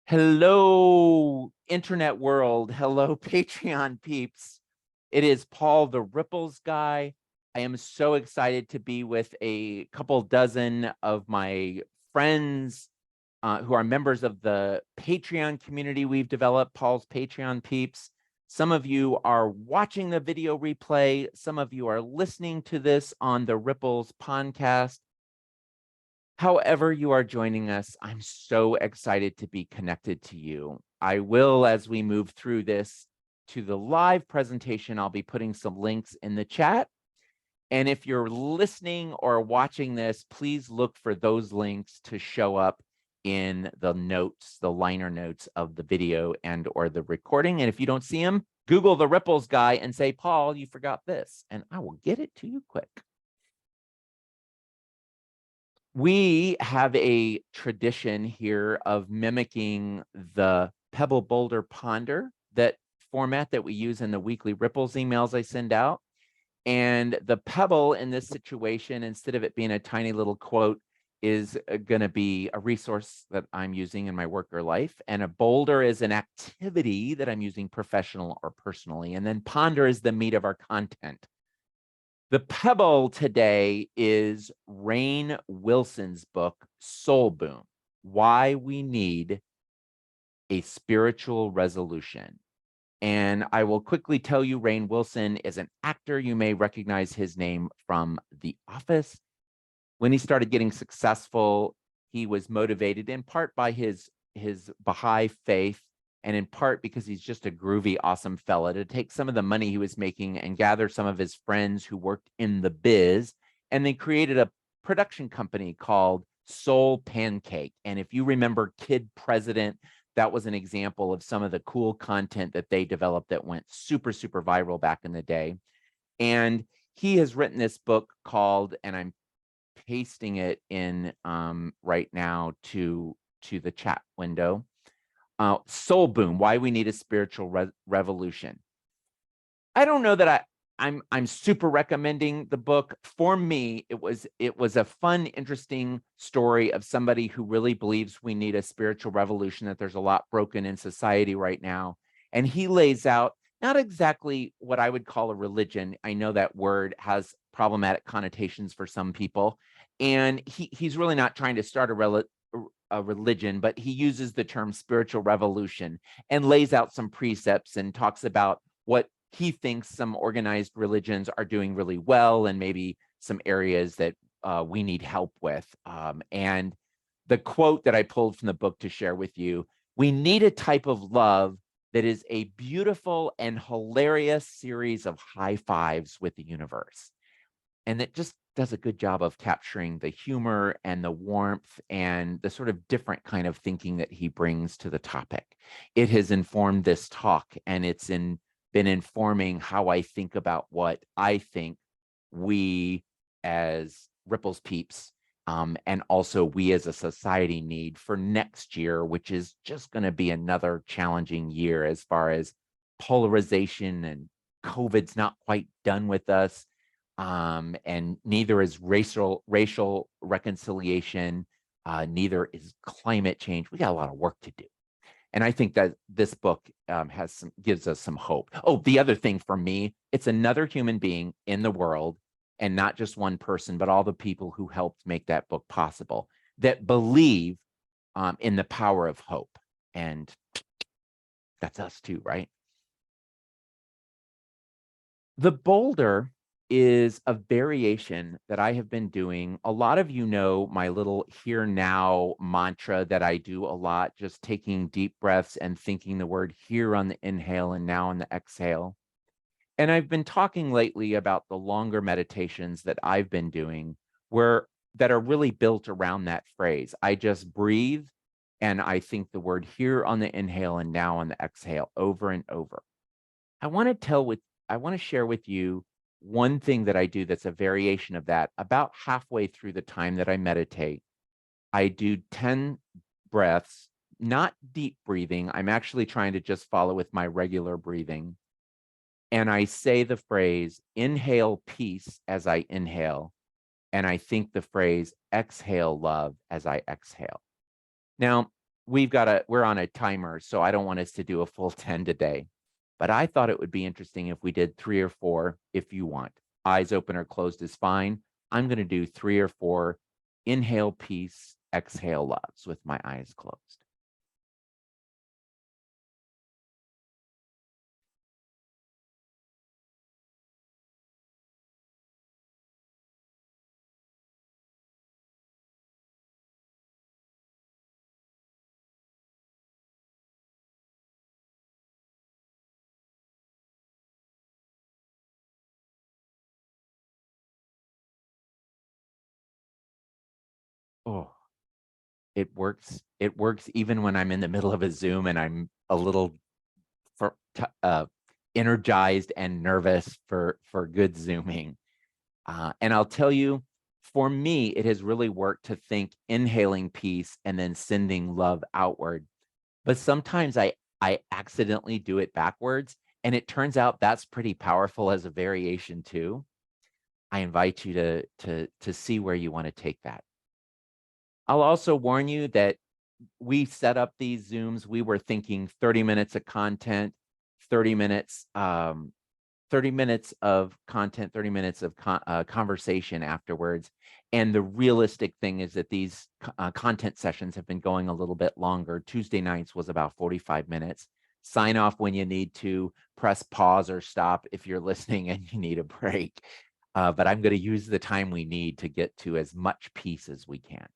Hello, internet world. Hello, Patreon peeps. It is Paul, the Ripples guy. I am so excited to be with a couple dozen of my friends who are members of the Patreon community we've developed, Paul's Patreon peeps. Some of you are watching the video replay. Some of you are listening to this on the Ripples podcast. However you are joining us, I'm so excited to be connected to you. I will, as we move through this to the live presentation, I'll be putting some links in the chat. And if you're listening or watching this, please look for those links to show up in the notes, the liner notes of the video and or the recording. And if you don't see them, Google the Ripples guy and say, Paul, you forgot this, and I will get it to you quick. We have a tradition here of mimicking the Pebble Boulder Ponder, that format that we use in the weekly Ripples emails I send out. And the Pebble in this situation, instead of it being a tiny little quote, is going to be a resource that I'm using in my work or life. And a boulder is an activity that I'm using professional or personally. And then Ponder is the meat of our content. The Pebble today is Rainn Wilson's book, Soul Boom: Why We Need a Spiritual Resolution. And I will quickly tell you, Rainn Wilson is an actor. You may recognize his name from The Office. When he started getting successful, he was motivated in part by his Baha'i faith, and in part because he's just a groovy, awesome fella, to take some of the money he was making and gather some of his friends who worked in the biz, and they created a production company called Soul Pancake. And if you remember Kid President, that was an example of some of the cool content that they developed that went super, super viral back in the day. And he has written this book called, and I'm pasting it in right now to the chat window, Soul Boom: Why We Need a Spiritual Revolution. I don't know that I'm super recommending the book. For me, it was a fun, interesting story of somebody who really believes we need a spiritual revolution, that there's a lot broken in society right now. And he lays out not exactly what I would call a religion. I know that word has problematic connotations for some people. And he's really not trying to start a religion, but he uses the term spiritual revolution and lays out some precepts and talks about what he thinks some organized religions are doing really well, and maybe some areas that we need help with. And the quote that I pulled from the book to share with you: we need a type of love that is a beautiful and hilarious series of high fives with the universe. And it just does a good job of capturing the humor and the warmth and the sort of different kind of thinking that he brings to the topic. It has informed this talk, and it's been informing how I think about what I think we as Ripples peeps, and also we as a society, need for next year, which is just going to be another challenging year as far as polarization, and COVID's not quite done with us. And neither is racial reconciliation, neither is climate change. We got a lot of work to do. And I think that this book gives us some hope. Oh, the other thing for me, it's another human being in the world, and not just one person, but all the people who helped make that book possible, that believe in the power of hope. And that's us too, right? The boulder is a variation that I have been doing. A lot of you know my little here now mantra that I do a lot, just taking deep breaths and thinking the word here on the inhale and now on the exhale. And I've been talking lately about the longer meditations that I've been doing, that are really built around that phrase. I just breathe and I think the word here on the inhale and now on the exhale over and over. I want to share with you one thing that I do that's a variation of that. About halfway through the time that I meditate, I do 10 breaths, not deep breathing. I'm actually trying to just follow with my regular breathing. And I say the phrase, inhale peace, as I inhale. And I think the phrase, exhale love, as I exhale. Now, we're on a timer, so I don't want us to do a full 10 today. But I thought it would be interesting if we did 3 or 4 if you want. Eyes open or closed is fine. I'm going to do 3 or 4 inhale peace, exhale loves with my eyes closed. Oh, it works. It works even when I'm in the middle of a Zoom and I'm a little energized and nervous for good Zooming. And I'll tell you, for me, it has really worked to think inhaling peace and then sending love outward. But sometimes I accidentally do it backwards, and it turns out that's pretty powerful as a variation too. I invite you to see where you want to take that. I'll also warn you that we set up these Zooms. We were thinking 30 minutes of content, 30 minutes 30 minutes of content, 30 minutes of conversation afterwards. And the realistic thing is that these content sessions have been going a little bit longer. Tuesday nights was about 45 minutes. Sign off when you need to, press pause or stop if you're listening and you need a break. But I'm going to use the time we need to get to as much peace as we can.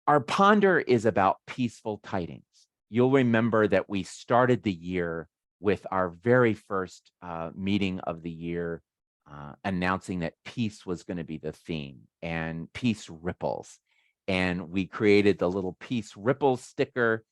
Our ponder is about peaceful tidings. You'll remember that we started the year with our very first meeting of the year, announcing that peace was going to be the theme and peace ripples. And we created the little peace ripples sticker,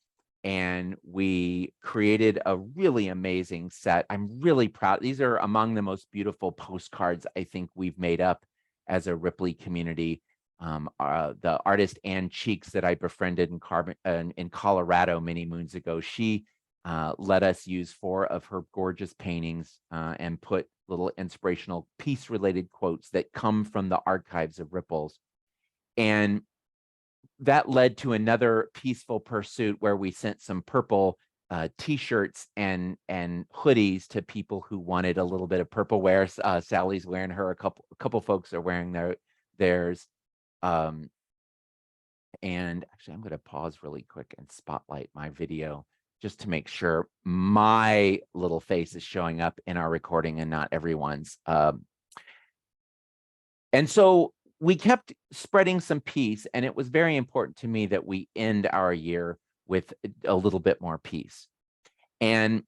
and we created a really amazing set. I'm really proud. These are among the most beautiful postcards I think we've made up as a Ripley community. The artist Ann Cheeks that I befriended in Colorado many moons ago, she let us use 4 of her gorgeous paintings and put little inspirational peace-related quotes that come from the archives of Ripples. And that led to another peaceful pursuit where we sent some purple t-shirts and hoodies to people who wanted a little bit of purple wear. Sally's wearing her, a couple folks are wearing theirs. And actually, I'm going to pause really quick and spotlight my video just to make sure my little face is showing up in our recording and not everyone's. And so we kept spreading some peace, and it was very important to me that we end our year with a little bit more peace. And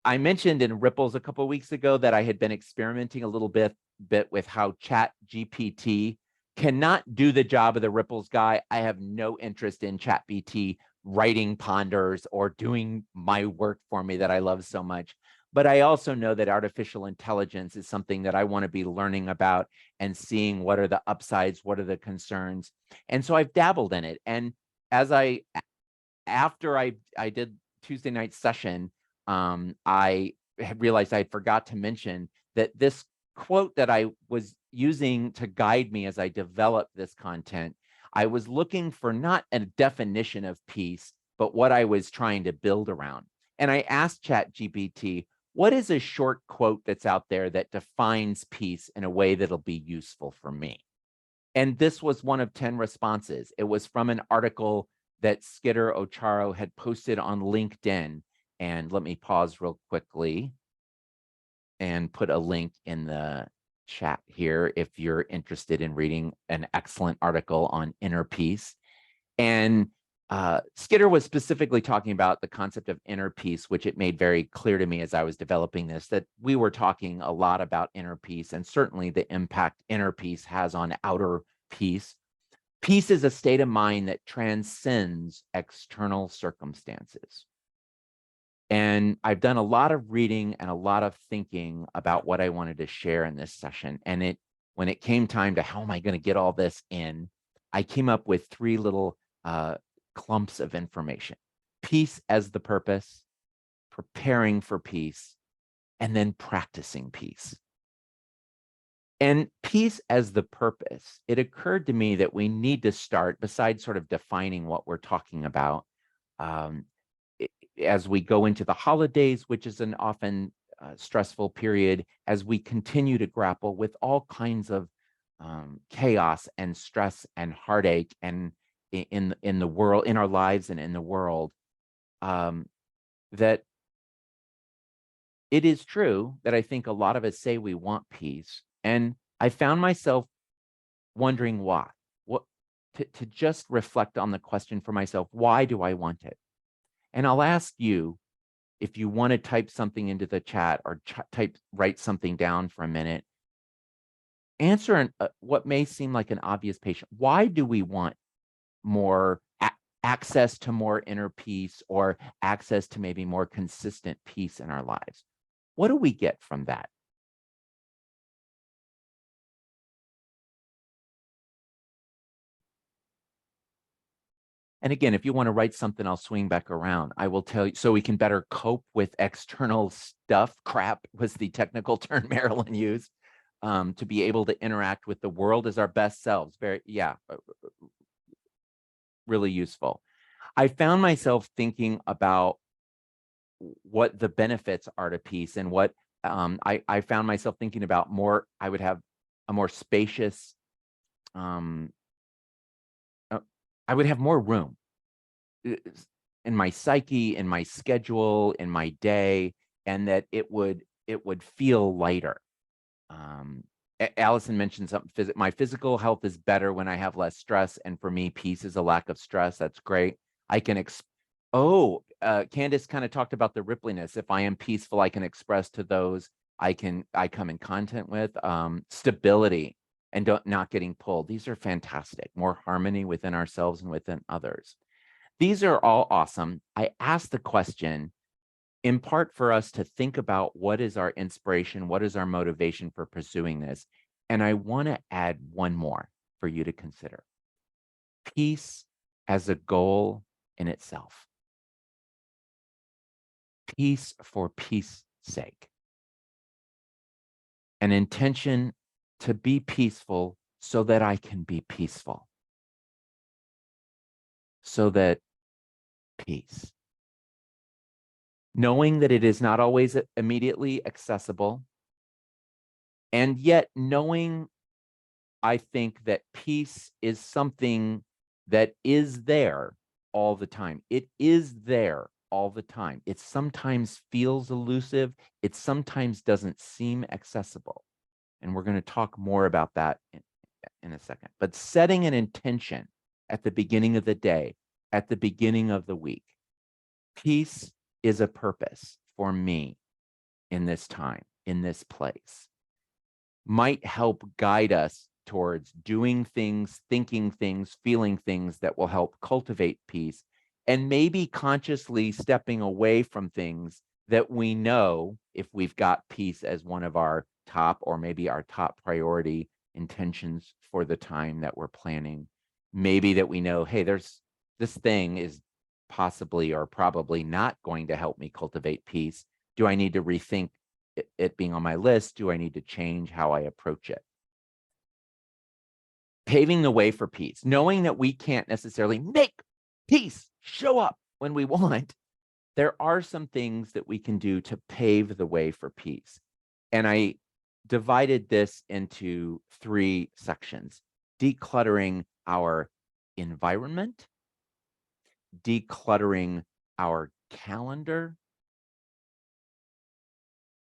I mentioned in Ripples a couple of weeks ago that I had been experimenting a little bit with how Chat GPT cannot do the job of the Ripples guy. I have no interest in Chat GPT writing ponders or doing my work for me that I love so much. But I also know that artificial intelligence is something that I want to be learning about and seeing what are the upsides, what are the concerns. And so I've dabbled in it. And after I did Tuesday night session, I realized I forgot to mention that this quote that I was using to guide me as I developed this content, I was looking for not a definition of peace, but what I was trying to build around. And I asked ChatGPT, what is a short quote that's out there that defines peace in a way that'll be useful for me? And this was one of 10 responses. It was from an article that Skitter Ocharo had posted on LinkedIn. And let me pause real quickly and put a link in the chat here if you're interested in reading an excellent article on inner peace. And Skitter was specifically talking about the concept of inner peace, which it made very clear to me as I was developing this, that we were talking a lot about inner peace and certainly the impact inner peace has on outer peace. Peace is a state of mind that transcends external circumstances. And I've done a lot of reading and a lot of thinking about what I wanted to share in this session. And when it came time to how am I going to get all this in, I came up with 3 little clumps of information. Peace as the purpose, preparing for peace, and then practicing peace. And peace as the purpose. It occurred to me that we need to start, besides sort of defining what we're talking about, um, as we go into the holidays, which is an often stressful period, as we continue to grapple with all kinds of chaos and stress and heartache and in the world, in our lives and in the world, that it is true that I think a lot of us say we want peace. And I found myself wondering why. What to just reflect on the question for myself, why do I want it? And I'll ask you, if you want to type something into the chat or write something down for a minute, answer what may seem like an obvious patient. Why do we want more access to more inner peace, or access to maybe more consistent peace in our lives? What do we get from that? And again, if you want to write something, I'll swing back around. I will tell you, so we can better cope with external stuff. Crap was the technical term Marilyn used. To be able to interact with the world as our best selves. Very, yeah, really useful. I found myself thinking about what the benefits are to peace, and what I found myself thinking about more. I would have a more spacious, I would have more room in my psyche, in my schedule, in my day, and that it would feel lighter. Allison mentioned something. My physical health is better when I have less stress, and for me, peace is a lack of stress. That's great. I can Candace kind of talked about the rippliness. If I am peaceful, I can express to those I come in contact with. Stability and not getting pulled. These are fantastic. More harmony within ourselves and within others. These are all awesome. I asked the question in part for us to think about what is our inspiration, what is our motivation for pursuing this. And I want to add one more for you to consider. Peace as a goal in itself. Peace for peace's sake. An intention to be peaceful so that I can be peaceful. So that peace. Knowing that it is not always immediately accessible, and yet knowing, I think, that peace is something that is there all the time. It is there all the time. It sometimes feels elusive. It sometimes doesn't seem accessible. And we're going to talk more about that in a second. But setting an intention at the beginning of the day, at the beginning of the week, peace is a purpose for me in this time, in this place, might help guide us towards doing things, thinking things, feeling things that will help cultivate peace, and maybe consciously stepping away from things that we know, if we've got peace as one of our top, or maybe our top priority intentions for the time that we're planning, maybe that we know, hey, this thing is possibly or probably not going to help me cultivate peace. Do I need to rethink it being on my list? Do I need to change how I approach it? Paving the way for peace, knowing that we can't necessarily make peace show up when we want. There are some things that we can do to pave the way for peace. And I divided this into 3 sections: decluttering our environment, decluttering our calendar,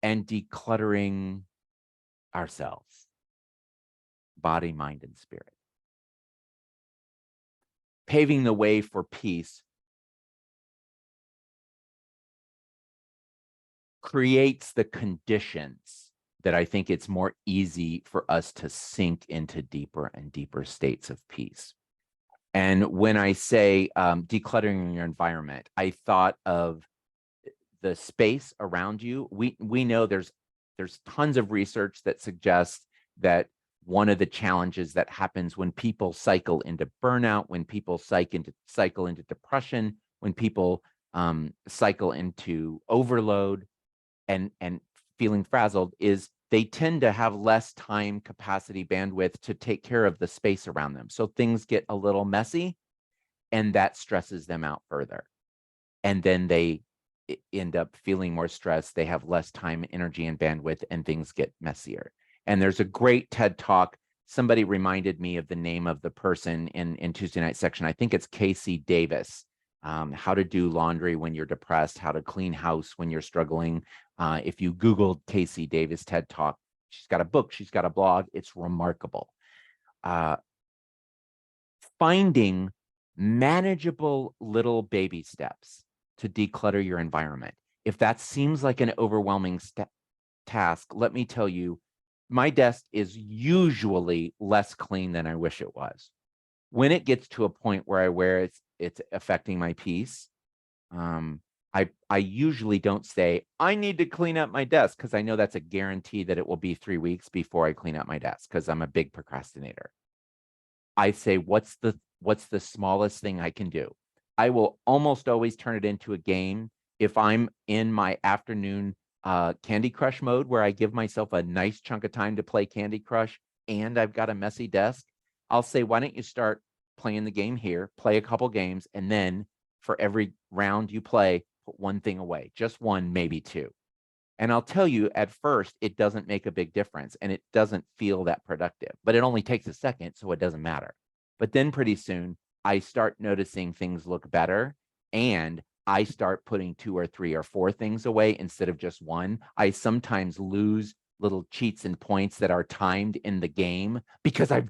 and decluttering ourselves, body, mind, and spirit. Paving the way for peace creates the conditions that I think it's more easy for us to sink into deeper and deeper states of peace. And when I say decluttering your environment, I thought of the space around you. We know there's tons of research that suggests that one of the challenges that happens when people cycle into burnout, when people cycle into depression, when people cycle into overload and feeling frazzled, is they tend to have less time, capacity, bandwidth to take care of the space around them. So things get a little messy, and that stresses them out further. And then they end up feeling more stressed. They have less time, energy, and bandwidth, and things get messier. And there's a great TED Talk. Somebody reminded me of the name of the person in Tuesday night section. I think it's Casey Davis. How to do laundry when you're depressed, how to clean house when you're struggling. If you Google Casey Davis TED Talk, she's got a book, she's got a blog. It's remarkable. Finding manageable little baby steps to declutter your environment. If that seems like an overwhelming task, let me tell you, my desk is usually less clean than I wish it was. When it gets to a point where it's affecting my peace, I usually don't say, I need to clean up my desk, because I know that's a guarantee that it will be 3 weeks before I clean up my desk, because I'm a big procrastinator. I say, what's the smallest thing I can do? I will almost always turn it into a game. If I'm in my afternoon Candy Crush mode, where I give myself a nice chunk of time to play Candy Crush and I've got a messy desk, I'll say, why don't you start playing the game here, play a couple games, and then for every round you play, put one thing away, just one, maybe two. And I'll tell you, at first, it doesn't make a big difference and it doesn't feel that productive, but it only takes a second, so it doesn't matter. But then pretty soon, I start noticing things look better, and I start putting 2 or 3 or 4 things away instead of just one. I sometimes lose little cheats and points that are timed in the game because I've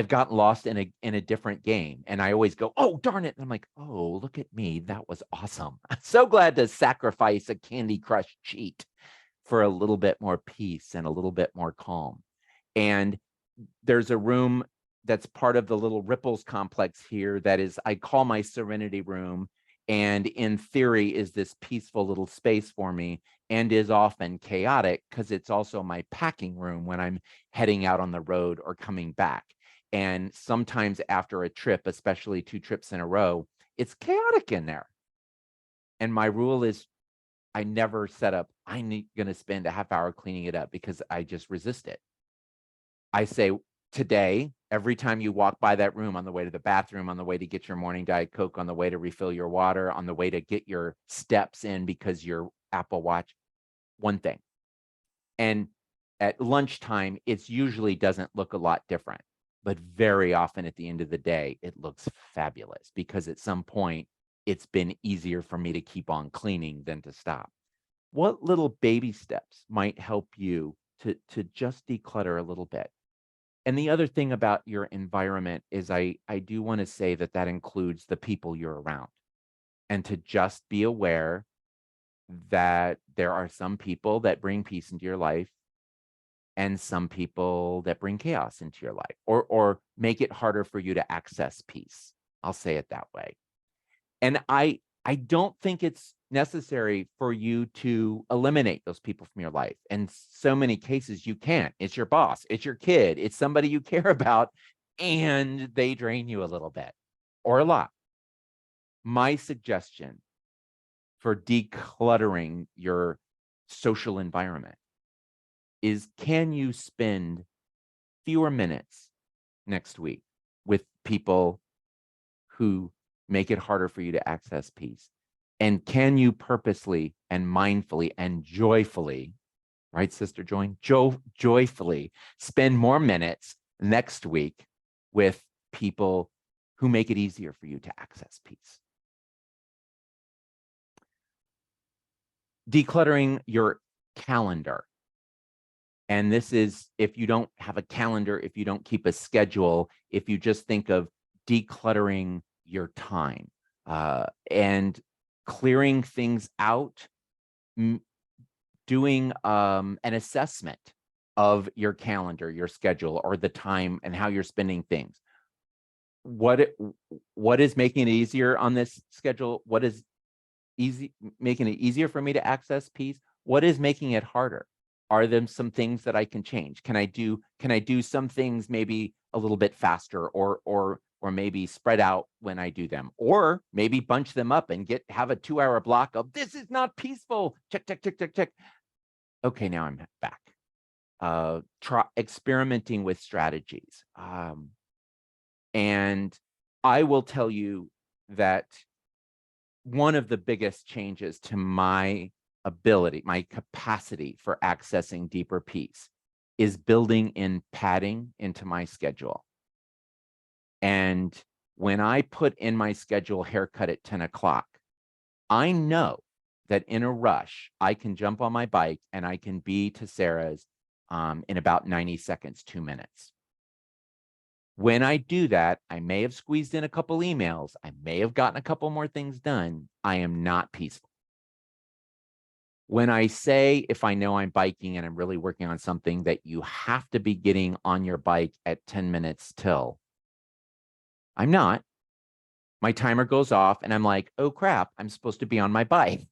gotten lost in a different game, and I always go, oh, darn it. And I'm like, oh, look at me. That was awesome. I'm so glad to sacrifice a Candy Crush cheat for a little bit more peace and a little bit more calm. And there's a room that's part of the little Ripples complex here that is, I call my serenity room, and in theory is this peaceful little space for me, and is often chaotic because it's also my packing room when I'm heading out on the road or coming back. And sometimes after a trip, especially 2 trips in a row, it's chaotic in there. And my rule is, I never set up, I'm going to spend a half hour cleaning it up, because I just resist it. I say, today, every time you walk by that room, on the way to the bathroom, on the way to get your morning Diet Coke, on the way to refill your water, on the way to get your steps in because your Apple Watch, one thing. And at lunchtime, it usually doesn't look a lot different, but very often at the end of the day, it looks fabulous, because at some point, it's been easier for me to keep on cleaning than to stop. What little baby steps might help you to just declutter a little bit? And the other thing about your environment is, I do want to say that that includes the people you're around, and to just be aware that there are some people that bring peace into your life and some people that bring chaos into your life, or make it harder for you to access peace. I'll say it that way. And I don't think it's necessary for you to eliminate those people from your life. In so many cases, you can't. It's your boss, it's your kid, it's somebody you care about, and they drain you a little bit or a lot. My suggestion for decluttering your social environment is, can you spend fewer minutes next week with people who make it harder for you to access peace? And can you purposely and mindfully and joyfully, right, Sister Joy, joyfully spend more minutes next week with people who make it easier for you to access peace? Decluttering your calendar. And this is, if you don't have a calendar, if you don't keep a schedule, if you just think of decluttering your time, and clearing things out, doing an assessment of your calendar, your schedule, or the time and how you're spending things. What is making it easier on this schedule? What is making it easier for me to access peace? What is making it harder? Are there some things that I can change? Can I do some things maybe a little bit faster, or maybe spread out when I do them, or maybe bunch them up and have a 2-hour block of, this is not peaceful. Check, check, check, check, check. Okay, now I'm back. experimenting with strategies. And I will tell you that one of the biggest changes to my ability, my capacity for accessing deeper peace is building in padding into my schedule. And when I put in my schedule haircut at 10 o'clock, I know that in a rush, I can jump on my bike and I can be to Sarah's in about 90 seconds, 2 minutes. When I do that, I may have squeezed in a couple emails. I may have gotten a couple more things done. I am not peaceful. When I say, if I know I'm biking and I'm really working on something, that you have to be getting on your bike at 10 minutes till, I'm not. My timer goes off and I'm like, oh crap, I'm supposed to be on my bike.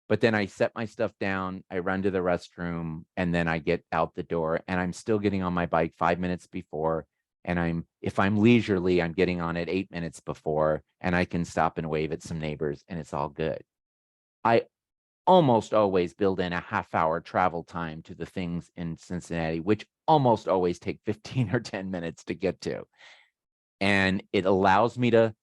But then I set my stuff down, I run to the restroom, and then I get out the door and I'm still getting on my bike 5 minutes before. And if I'm leisurely, I'm getting on it 8 minutes before, and I can stop and wave at some neighbors and it's all good. I almost always build in a half-hour travel time to the things in Cincinnati, which almost always take 15 or 10 minutes to get to. And it allows me to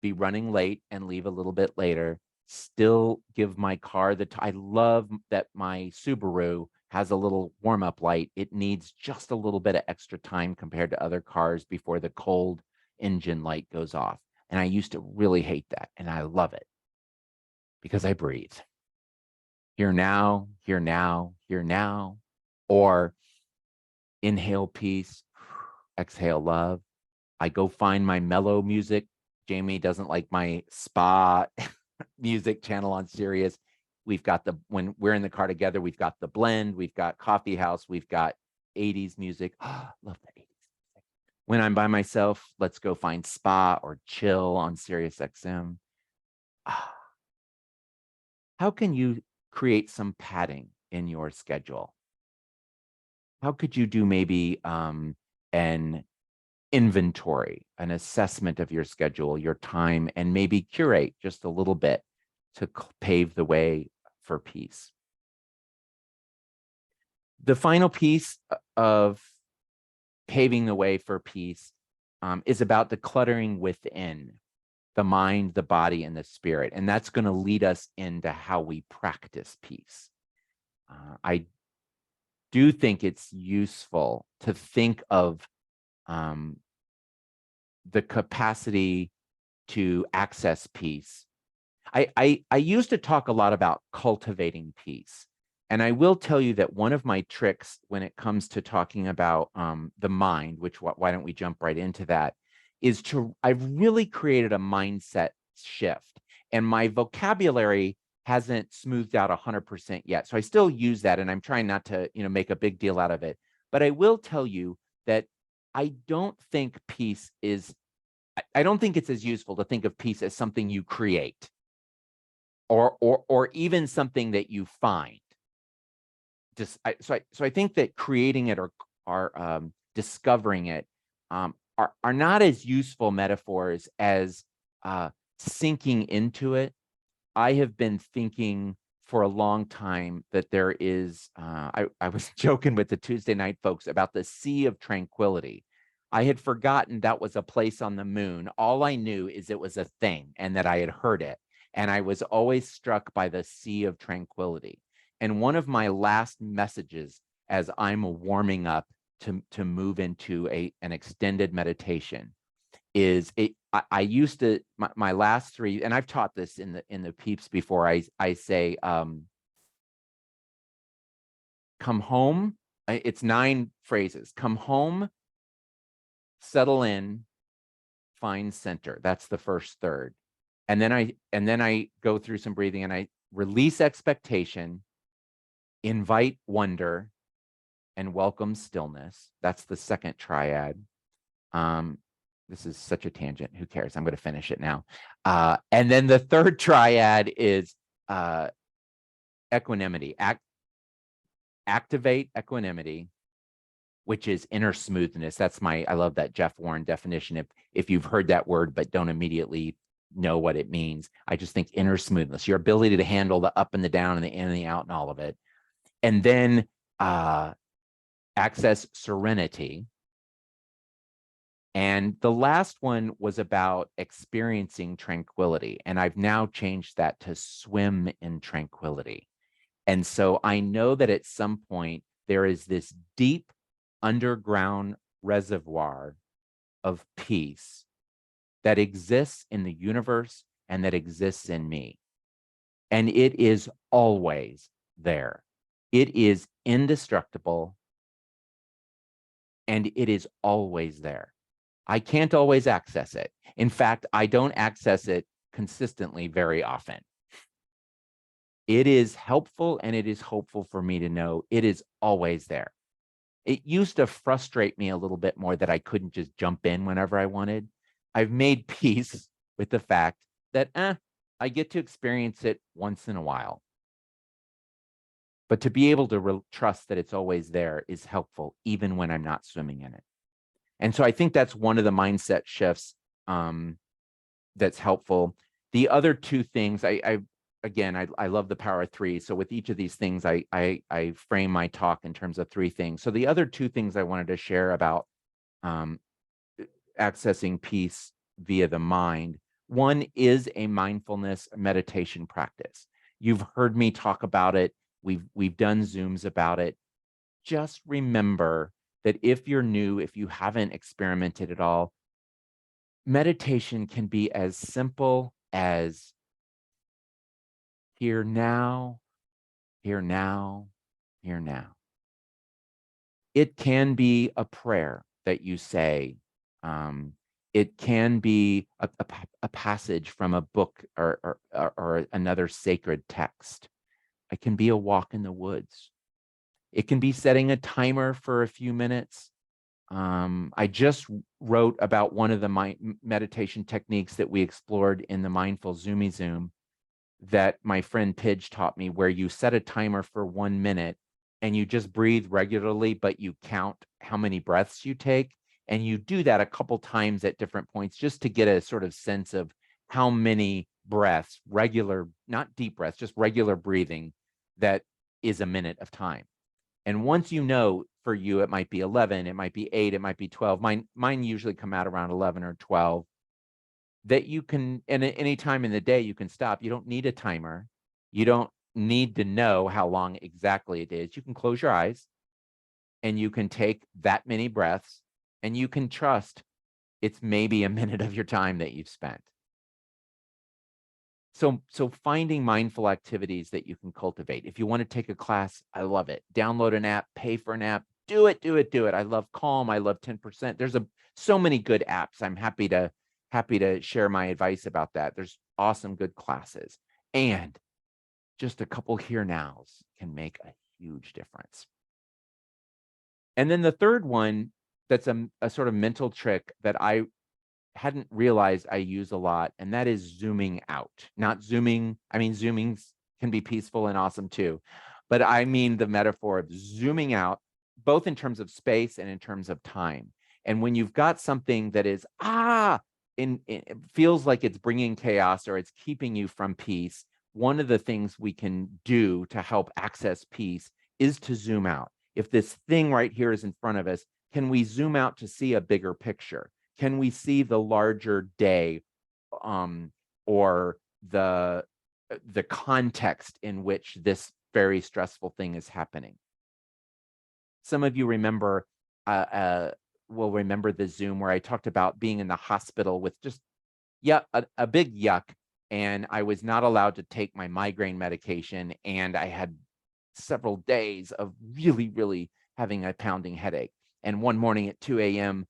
be running late and leave a little bit later, still give my car I love that my Subaru has a little warm-up light. It needs just a little bit of extra time compared to other cars before the cold engine light goes off. And I used to really hate that, and I love it because I breathe. Here now, here now, here now, or inhale peace, exhale love. I go find my mellow music. Jamie doesn't like my spa music channel on Sirius. We've got when we're in the car together, we've got the blend, we've got coffee house, we've got 80s music. Love the 80s. When I'm by myself, let's go find spa or chill on Sirius XM. How can you create some padding in your schedule? How could you do maybe an inventory, an assessment of your schedule, your time, and maybe curate just a little bit to pave the way for peace? The final piece of paving the way for peace is about decluttering within the mind, the body, and the spirit. And that's going to lead us into how we practice peace. I do think it's useful to think of the capacity to access peace. I used to talk a lot about cultivating peace. And I will tell you that one of my tricks when it comes to talking about the mind, which why don't we jump right into that, is I've really created a mindset shift. And my vocabulary hasn't smoothed out 100% yet. So I still use that, and I'm trying not to, make a big deal out of it. But I will tell you that I don't think peace is, I don't think it's as useful to think of peace as something you create or even something that you find. So I think that creating it or discovering it are not as useful metaphors as sinking into it. I have been thinking for a long time that there is, I was joking with the Tuesday night folks about the Sea of Tranquility. I had forgotten that was a place on the moon. All I knew is it was a thing and that I had heard it. And I was always struck by the Sea of Tranquility. And one of my last messages as I'm warming up to move into an extended meditation is I used to, my last three, and I've taught this in the peeps before. I say, come home. It's 9 phrases. Come home, settle in, find center. That's the first third. And then I go through some breathing and I release expectation, invite wonder, and welcome stillness. That's the second triad. This is such a tangent. Who cares? I'm going to finish it now. And then the third triad is equanimity. Activate equanimity, which is inner smoothness. That's I love that Jeff Warren definition. If you've heard that word but don't immediately know what it means, I just think inner smoothness, your ability to handle the up and the down and the in and the out and all of it. And then access serenity. And the last one was about experiencing tranquility. And I've now changed that to swim in tranquility. And so I know that at some point there is this deep underground reservoir of peace that exists in the universe and that exists in me. And it is always there. It is indestructible and it is always there. I can't always access it. In fact, I don't access it consistently very often. It is helpful and it is hopeful for me to know it is always there. It used to frustrate me a little bit more that I couldn't just jump in whenever I wanted. I've made peace with the fact that I get to experience it once in a while. But to be able to trust that it's always there is helpful, even when I'm not swimming in it. And so I think that's one of the mindset shifts that's helpful. The other two things, I love the power of three. So with each of these things, I frame my talk in terms of three things. So the other two things I wanted to share about accessing peace via the mind. One is a mindfulness meditation practice. You've heard me talk about it. We've done Zooms about it. Just remember that if you're new, if you haven't experimented at all, meditation can be as simple as here now, here now, here now. It can be a prayer that you say. It can be a passage from a book or another sacred text. It can be a walk in the woods. It can be setting a timer for a few minutes. I just wrote about one of the meditation techniques that we explored in the Mindful Zoomy Zoom that my friend Pidge taught me, where you set a timer for 1 minute and you just breathe regularly, but you count how many breaths you take. And you do that a couple times at different points just to get a sort of sense of how many breaths, regular, not deep breaths, just regular breathing, that is a minute of time. And once you know, for you, it might be 11, it might be 8, it might be 12. Mine usually come out around 11 or 12. That you can, and at any time in the day, you can stop. You don't need a timer. You don't need to know how long exactly it is. You can close your eyes and you can take that many breaths and you can trust it's maybe a minute of your time that you've spent. So finding mindful activities that you can cultivate. If you want to take a class, I love it. Download an app, pay for an app, do it. I love Calm. I love 10%. There's so many good apps. I'm happy to share my advice about that. There's awesome, good classes. And just a couple here nows can make a huge difference. And then the third one, that's a sort of mental trick that I hadn't realized I use a lot, and that is zooming out. Not zooming. I mean, zooming can be peaceful and awesome too, but I mean the metaphor of zooming out, both in terms of space and in terms of time. And when you've got something that is, it feels like it's bringing chaos or it's keeping you from peace, one of the things we can do to help access peace is to zoom out. If this thing right here is in front of us, can we zoom out to see a bigger picture? Can we see the larger day, or the context in which this very stressful thing is happening? Some of you remember, will remember the Zoom where I talked about being in the hospital with just a big yuck, and I was not allowed to take my migraine medication, and I had several days of really having a pounding headache. And one morning at 2 a.m.,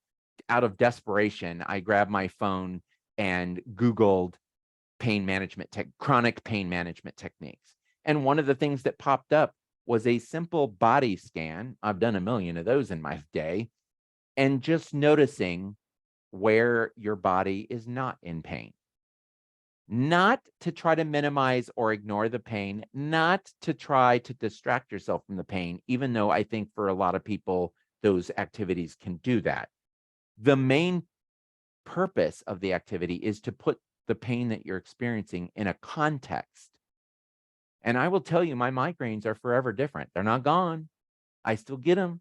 out of desperation, I grabbed my phone and Googled chronic pain management techniques. And one of the things that popped up was a simple body scan. I've done a million of those in my day. And just noticing where your body is not in pain. Not to try to minimize or ignore the pain, not to try to distract yourself from the pain, even though I think for a lot of people, those activities can do that. The main purpose of the activity is to put the pain that you're experiencing in a context. And I will tell you, my migraines are forever different. They're not gone. I still get them,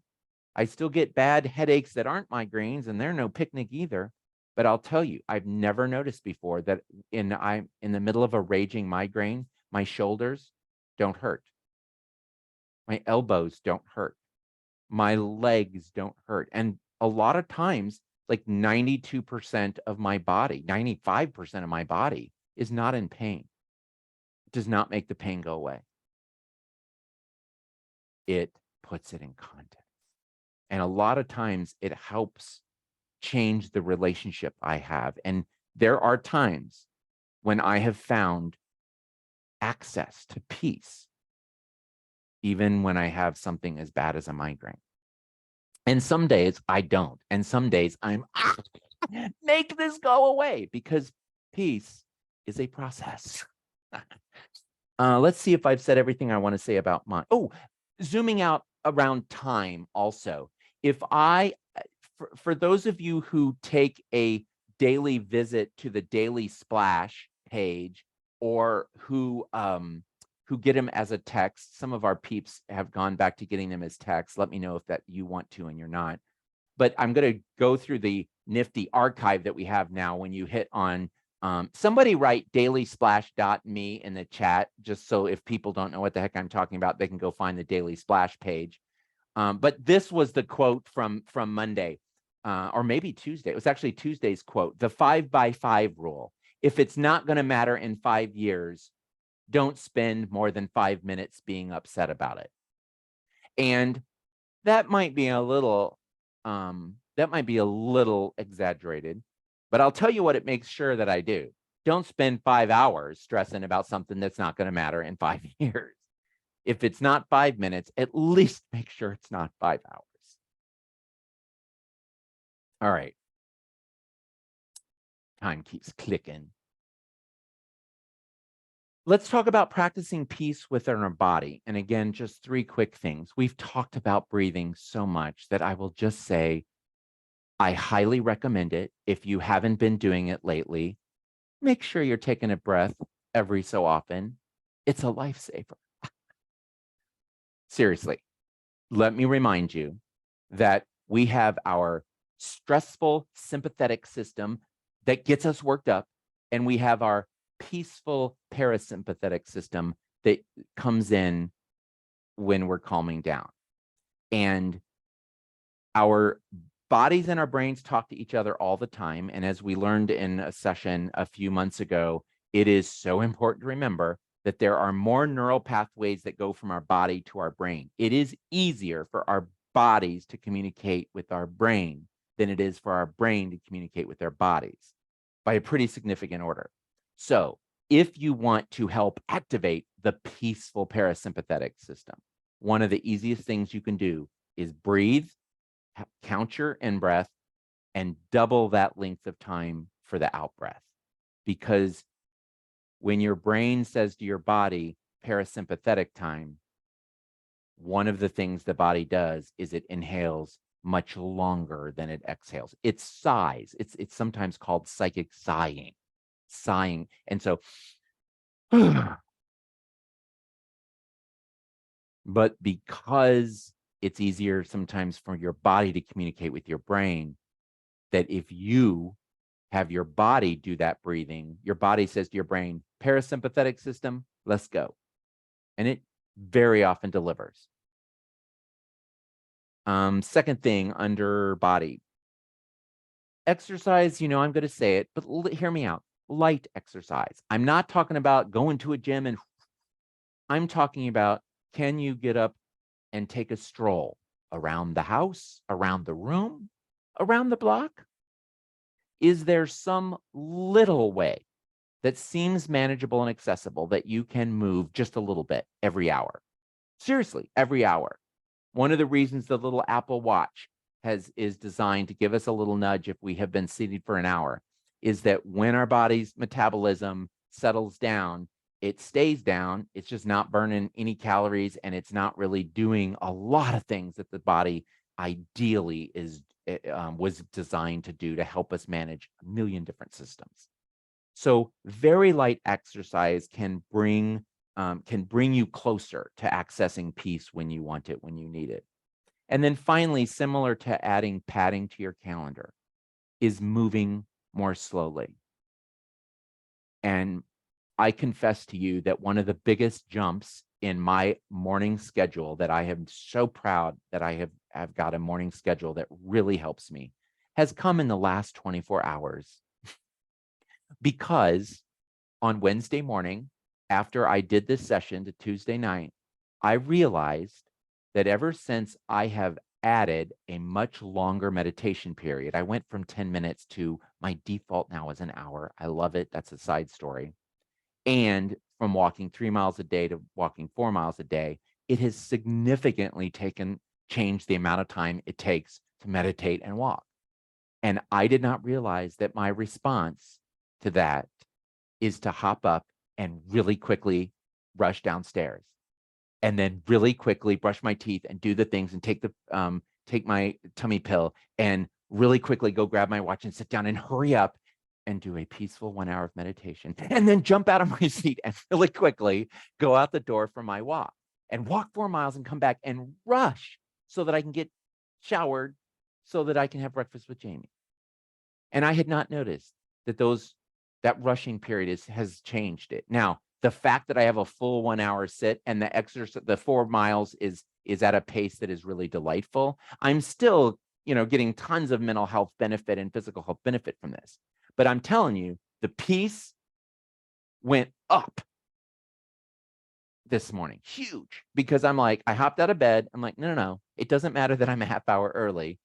I still get bad headaches that aren't migraines, and they're no picnic either. But I'll tell you, I've never noticed before that I'm in the middle of a raging migraine, my shoulders don't hurt. My elbows don't hurt. My legs don't hurt. And a lot of times, like 92% of my body, 95% of my body is not in pain. It does not make the pain go away. It puts it in context. And a lot of times it helps change the relationship I have. And there are times when I have found access to peace, even when I have something as bad as a migraine. And some days I don't. And some days I'm, make this go away, because peace is a process. Let's see if I've said everything I want to say about mine. Oh, zooming out around time also. If for those of you who take a daily visit to the Daily Splash page, or who get them as a text, some of our peeps have gone back to getting them as text. Let me know if that you want to and you're not. But I'm going to go through the nifty archive that we have now. When you hit on, somebody write dailysplash.me in the chat, just so if people don't know what the heck I'm talking about, they can go find the Daily Splash page. But this was the quote from Monday, or maybe Tuesday. It was actually Tuesday's quote: the 5x5 rule. If it's not going to matter in 5 years, don't spend more than 5 minutes being upset about it. And that might be a little exaggerated, but I'll tell you what it makes sure that I do. Don't spend 5 hours stressing about something that's not going to matter in 5 years. If it's not 5 minutes, at least make sure it's not 5 hours. All right. Time keeps clicking. Let's talk about practicing peace within our body. And again, just 3 quick things. We've talked about breathing so much that I will just say, I highly recommend it. If you haven't been doing it lately, make sure you're taking a breath every so often. It's a lifesaver. Seriously, let me remind you that we have our stressful sympathetic system that gets us worked up, and we have our peaceful parasympathetic system that comes in when we're calming down. And our bodies and our brains talk to each other all the time. And as we learned in a session a few months ago, it is so important to remember that there are more neural pathways that go from our body to our brain. It is easier for our bodies to communicate with our brain than it is for our brain to communicate with their bodies, by a pretty significant order. So if you want to help activate the peaceful parasympathetic system, one of the easiest things you can do is breathe, count your in-breath, and double that length of time for the out-breath. Because when your brain says to your body, parasympathetic time, one of the things the body does is it inhales much longer than it exhales. It sighs. It's sometimes called psychic sighing. And so, but because it's easier sometimes for your body to communicate with your brain, that if you have your body do that breathing, your body says to your brain, parasympathetic system, let's go. And it very often delivers. Second thing under body, exercise, I'm going to say it, but hear me out. Light exercise. I'm not talking about going to a gym, and I'm talking about, can you get up and take a stroll around the house, around the room, around the block? Is there some little way that seems manageable and accessible that you can move just a little bit every hour? Seriously, every hour. One of the reasons the little Apple Watch is designed to give us a little nudge if we have been seated for an hour is that when our body's metabolism settles down, it stays down. It's just not burning any calories, and it's not really doing a lot of things that the body ideally was designed to do to help us manage a million different systems. So very light exercise can bring you closer to accessing peace when you want it, when you need it. And then finally, similar to adding padding to your calendar, is moving more slowly. And I confess to you that one of the biggest jumps in my morning schedule, that I am so proud that I have got a morning schedule that really helps me, has come in the last 24 hours. Because on Wednesday morning, after I did this session to Tuesday night, I realized that ever since I have added a much longer meditation period, I went from 10 minutes to my default now is an hour. I love it. That's a side story. And from walking 3 miles a day to walking 4 miles a day, it has significantly changed the amount of time it takes to meditate and walk. And I did not realize that my response to that is to hop up and really quickly rush downstairs, and then really quickly brush my teeth and do the things and take my tummy pill and really quickly go grab my watch and sit down and hurry up and do a peaceful 1 hour of meditation, and then jump out of my seat and really quickly go out the door for my walk and walk 4 miles and come back and rush so that I can get showered so that I can have breakfast with Jamie. And I had not noticed that that rushing period has changed it. Now, the fact that I have a full 1 hour sit and the exercise, the 4 miles is at a pace that is really delightful. I'm still, getting tons of mental health benefit and physical health benefit from this. But I'm telling you, the peace went up this morning, huge, because I'm like, I hopped out of bed. I'm like, no. It doesn't matter that I'm a half hour early.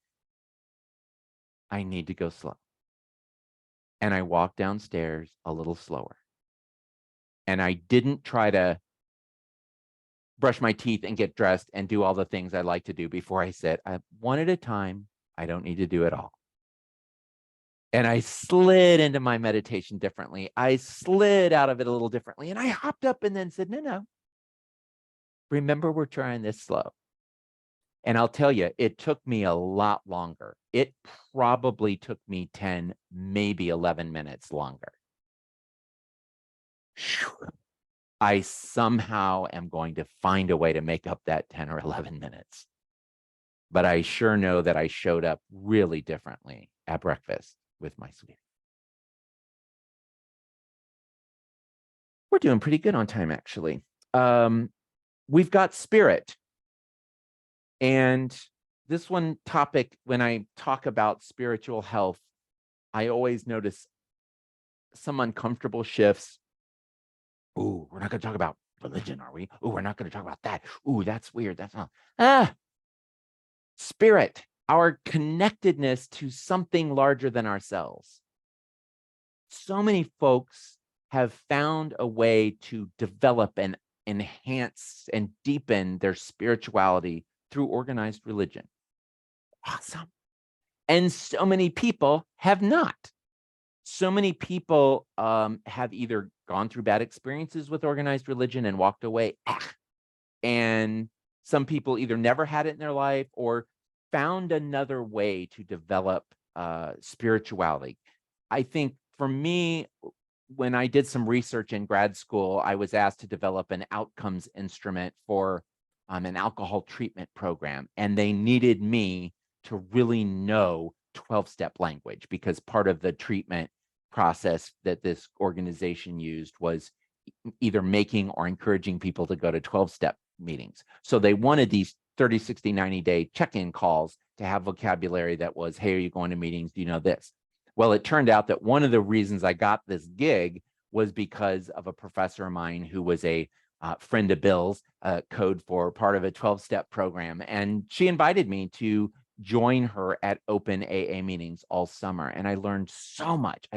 I need to go slow. And I walked downstairs a little slower. And I didn't try to brush my teeth and get dressed and do all the things I like to do before I sit. One at a time. I don't need to do it all. And I slid into my meditation differently. I slid out of it a little differently. And I hopped up and then said, no. Remember, we're trying this slow. And I'll tell you, it took me a lot longer. It probably took me 10, maybe 11 minutes longer. I somehow am going to find a way to make up that 10 or 11 minutes. But I sure know that I showed up really differently at breakfast with my sweetie. We're doing pretty good on time, actually. We've got spirit. And this one topic, when I talk about spiritual health, I always notice some uncomfortable shifts. Ooh, we're not going to talk about religion, are we? Ooh, we're not going to talk about that. Ooh, that's weird. That's not. Spirit, our connectedness to something larger than ourselves. So many folks have found a way to develop and enhance and deepen their spirituality through organized religion. Awesome. And so many people have not. So many people have either gone through bad experiences with organized religion and walked away. And some people either never had it in their life or found another way to develop spirituality. I think for me, when I did some research in grad school, I was asked to develop an outcomes instrument for an alcohol treatment program. And they needed me to really know 12-step language, because part of the treatment process that this organization used was either making or encouraging people to go to 12-step meetings. So they wanted these 30, 60, 90-day check-in calls to have vocabulary that was, hey, are you going to meetings? Do you know this? Well, it turned out that one of the reasons I got this gig was because of a professor of mine who was a friend of Bill's, code for part of a 12-step program. And she invited me to join her at open AA meetings all summer. And I learned so much.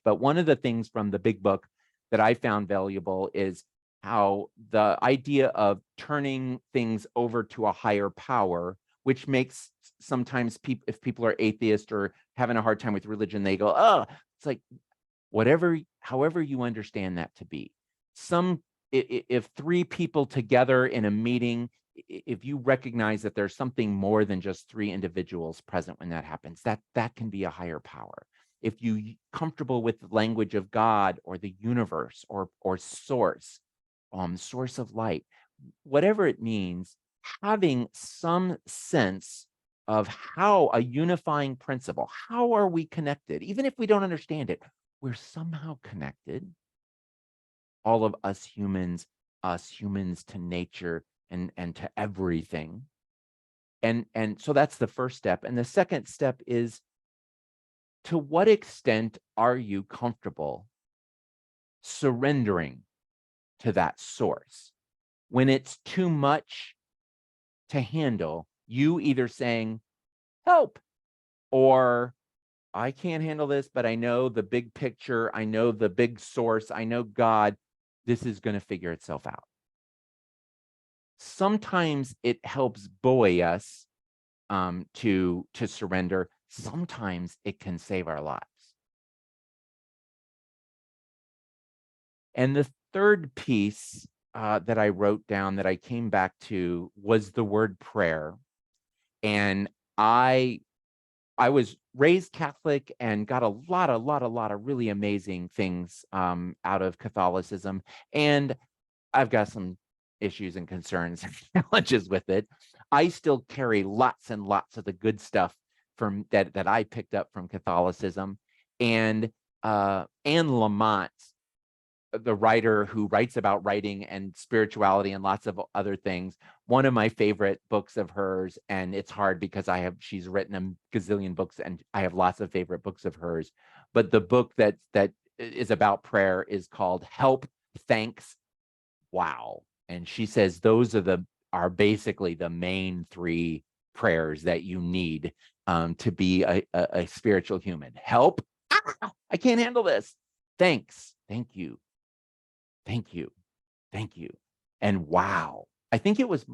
But one of the things from the big book that I found valuable is how the idea of turning things over to a higher power, which makes sometimes people, if people are atheist or having a hard time with religion, they go, oh, it's like however you understand that to be. If 3 people together in a meeting, if you recognize that there's something more than just 3 individuals present when that happens, that can be a higher power. If you comfortable with the language of God or the universe or source of light, whatever it means, having some sense of how a unifying principle, how are we connected? Even if we don't understand it, we're somehow connected. All of us humans to nature and to everything. And so that's the first step. And the second step is, to what extent are you comfortable surrendering to that source? When it's too much to handle, you either saying, help, or I can't handle this, but I know the big picture, I know the big source, I know God, this is going to figure itself out. Sometimes it helps buoy us to surrender. Sometimes it can save our lives. And the third piece that I wrote down that I came back to was the word prayer. And I was raised Catholic and got a lot of really amazing things out of Catholicism. And I've got some issues and concerns and challenges with it. I still carry lots and lots of the good stuff from that I picked up from Catholicism. And Anne Lamott, the writer who writes about writing and spirituality and lots of other things, one of my favorite books of hers, and it's hard because she's written a gazillion books and I have lots of favorite books of hers, but the book that is about prayer is called Help, Thanks, Wow. And she says those are basically the main three prayers that you need to be a spiritual human. Help, I can't handle this. Thanks, thank you. Thank you. Thank you. And wow. I think it was,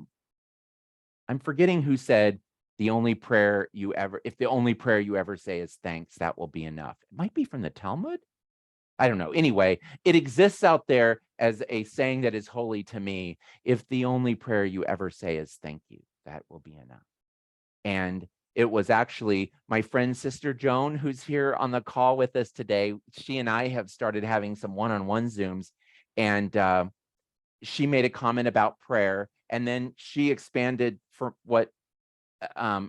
I'm forgetting who said, if the only prayer you ever say is thanks, that will be enough. It might be from the Talmud. I don't know. Anyway, it exists out there as a saying that is holy to me. If the only prayer you ever say is thank you, that will be enough. And it was actually my friend, Sister Joan, who's here on the call with us today. She and I have started having some one-on-one Zooms, and she made a comment about prayer, and then she expanded for what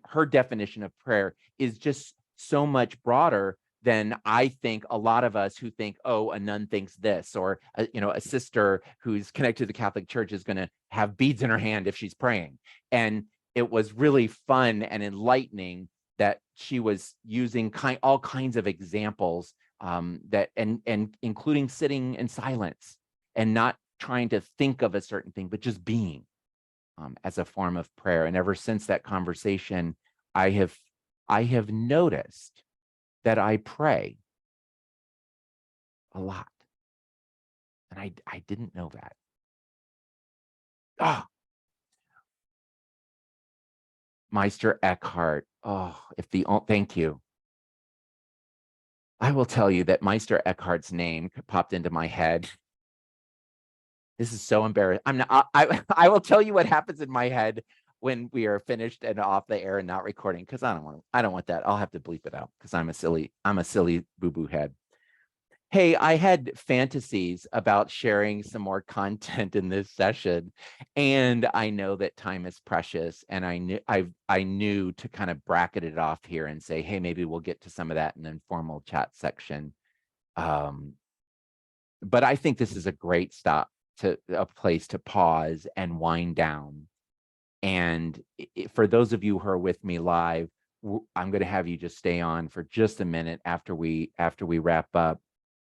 her definition of prayer is, just so much broader than I think a lot of us who think, oh, a nun thinks this, or a sister who's connected to the Catholic Church is going to have beads in her hand if she's praying. And it was really fun and enlightening that she was using all kinds of examples that including sitting in silence and not trying to think of a certain thing, but just being as a form of prayer. And ever since that conversation, I have noticed that I pray a lot. And I didn't know that. Oh, Meister Eckhart. Oh, thank you. I will tell you that Meister Eckhart's name popped into my head. This is so embarrassing. I will tell you what happens in my head when we are finished and off the air and not recording, because I don't want that. I'll have to bleep it out because I'm a silly boo-boo head. Hey, I had fantasies about sharing some more content in this session, and I know that time is precious, and I knew to kind of bracket it off here and say, hey, maybe we'll get to some of that in the informal chat section. But I think this is a great a place to pause and wind down. And for those of you who are with me live, I'm going to have you just stay on for just a minute after we wrap up.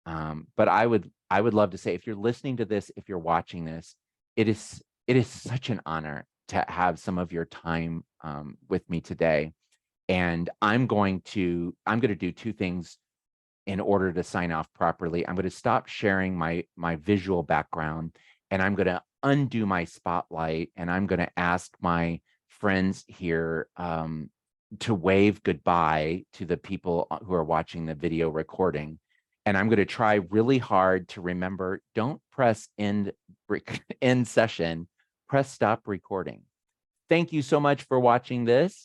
But I would love to say, if you're listening to this, if you're watching this, it is such an honor to have some of your time with me today. And I'm going to do two things in order to sign off properly. I'm going to stop sharing my visual background, and I'm going to undo my spotlight, and I'm going to ask my friends here to wave goodbye to the people who are watching the video recording. And I'm going to try really hard to remember, don't press end session, press stop recording. Thank you so much for watching this.